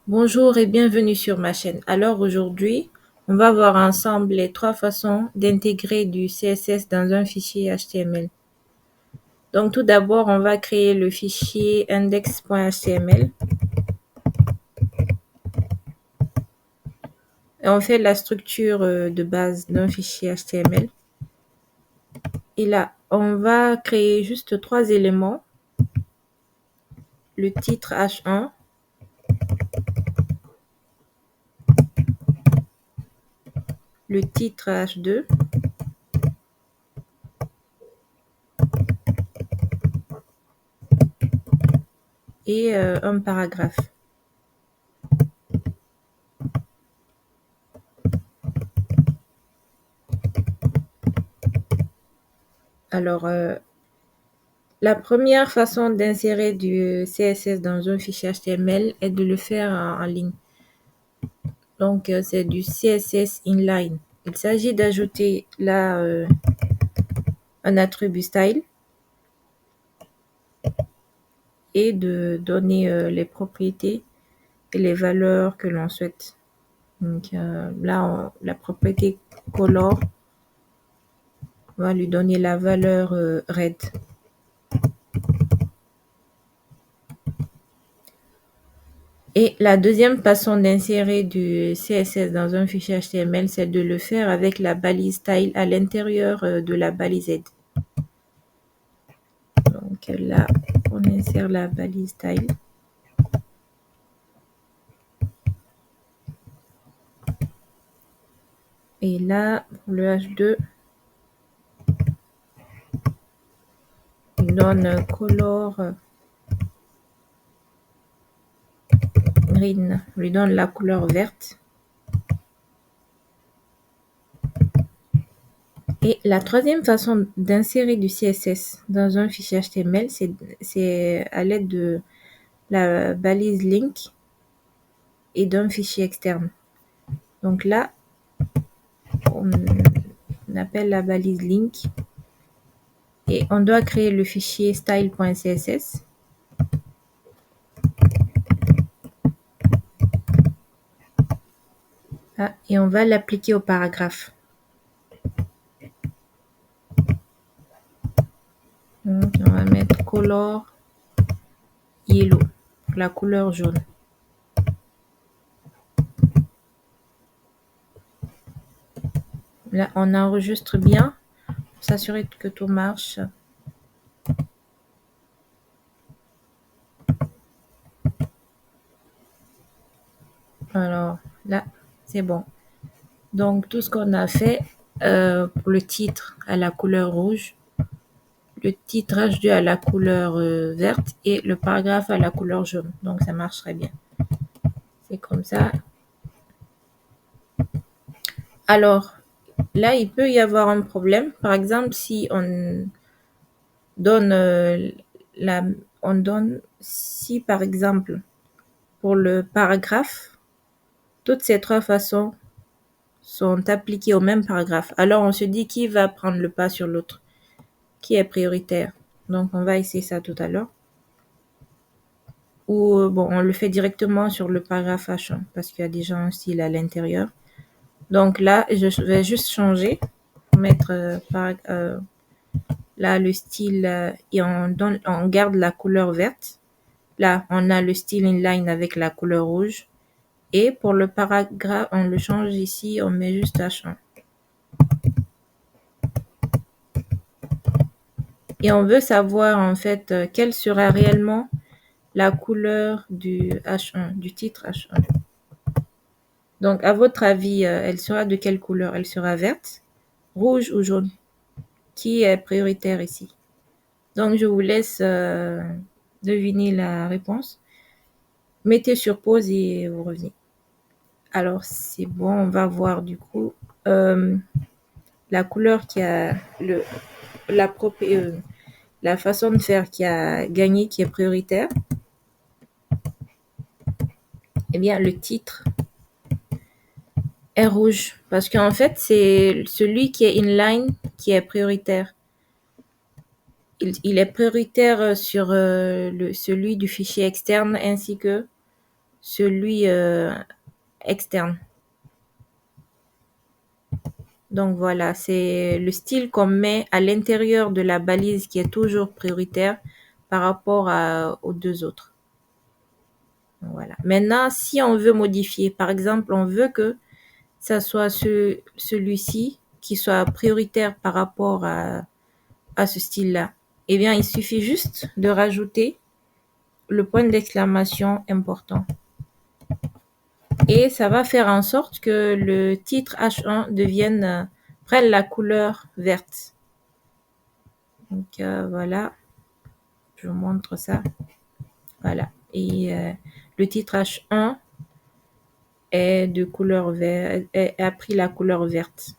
Bonjour et bienvenue sur ma chaîne. Alors aujourd'hui, on va voir ensemble les 3 façons d'intégrer du CSS dans un fichier HTML. Donc tout d'abord, on va créer le fichier index.html et on fait la structure de base d'un fichier HTML. Et là, on va créer juste 3 éléments. Le titre H1, le titre H2 et un paragraphe. Alors, la première façon d'insérer du CSS dans un fichier HTML est de le faire en ligne. Donc, c'est du CSS inline. Il s'agit d'ajouter là un attribut style et de donner les propriétés et les valeurs que l'on souhaite. Donc là, la propriété color, on va lui donner la valeur red. Et la deuxième façon d'insérer du CSS dans un fichier HTML, c'est de le faire avec la balise style à l'intérieur de la balise head. Donc là, on insère la balise style. Et là, pour le H2, on donne color green, on lui donne la couleur verte. Et la troisième façon d'insérer du CSS dans un fichier HTML, c'est à l'aide de la balise link et d'un fichier externe. Donc là, on appelle la balise link et on doit créer le fichier style.css. Et on va l'appliquer au paragraphe. Donc, on va mettre color yellow, la couleur jaune. Là, on enregistre bien pour s'assurer que tout marche. Alors là, c'est bon. Donc, tout ce qu'on a fait pour le titre à la couleur rouge, le titre H2 à la couleur verte et le paragraphe à la couleur jaune. Donc, ça marcherait bien. C'est comme ça. Alors, là, il peut y avoir un problème. Par exemple, si on donne si par exemple, pour le paragraphe, toutes ces 3 façons sont appliquées au même paragraphe. Alors, on se dit qui va prendre le pas sur l'autre, qui est prioritaire. Donc, on va essayer ça tout à l'heure. Ou bon, on le fait directement sur le paragraphe H1 parce qu'il y a déjà un style à l'intérieur. Donc là, je vais juste changer, mettre là le style et on garde la couleur verte. Là, on a le style inline avec la couleur rouge. Et pour le paragraphe, on le change ici, on met juste H1. Et on veut savoir en fait quelle sera réellement la couleur du H1, du titre H1. Donc, à votre avis, elle sera de quelle couleur? Elle sera verte, rouge ou jaune? Qui est prioritaire ici? Donc, je vous laisse deviner la réponse. Mettez sur pause et vous revenez. Alors, c'est bon, on va voir du coup la couleur qui a la façon de faire qui a gagné, qui est prioritaire. Eh bien, le titre est rouge parce qu'en fait, c'est celui qui est inline qui est prioritaire. Il est prioritaire sur celui du fichier externe ainsi que celui externe. Donc voilà, c'est le style qu'on met à l'intérieur de la balise qui est toujours prioritaire par rapport aux deux autres. Voilà. Maintenant, si on veut modifier, par exemple, on veut que ça soit celui-ci qui soit prioritaire par rapport à ce style-là, eh bien, il suffit juste de rajouter le point d'exclamation important. Et ça va faire en sorte que le titre H1 prenne la couleur verte. Donc voilà, je vous montre ça. Voilà. Et le titre H1 est de couleur verte, a pris la couleur verte.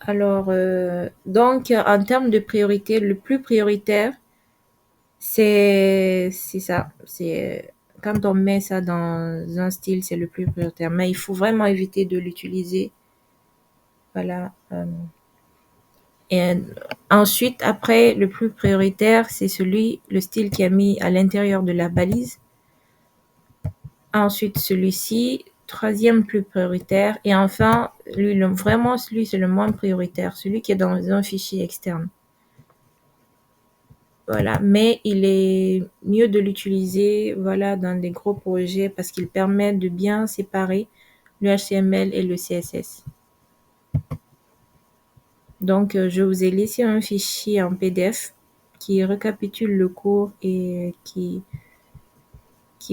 Alors, donc, en termes de priorité, le plus prioritaire, c'est ça. C'est quand on met ça dans un style, c'est le plus prioritaire. Mais il faut vraiment éviter de l'utiliser. Voilà. Et ensuite, après, le plus prioritaire, c'est le style qui est mis à l'intérieur de la balise. Ensuite, celui-ci, troisième plus prioritaire. Et enfin, vraiment, celui, c'est le moins prioritaire, celui qui est dans un fichier externe. Voilà, mais il est mieux de l'utiliser voilà, dans des gros projets parce qu'il permet de bien séparer le HTML et le CSS. Donc, je vous ai laissé un fichier en PDF qui récapitule le cours et qui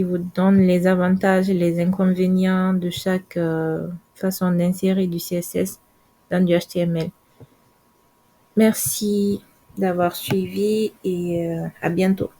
vous donne les avantages et les inconvénients de chaque façon d'insérer du CSS dans du HTML. Merci d'avoir suivi et à bientôt.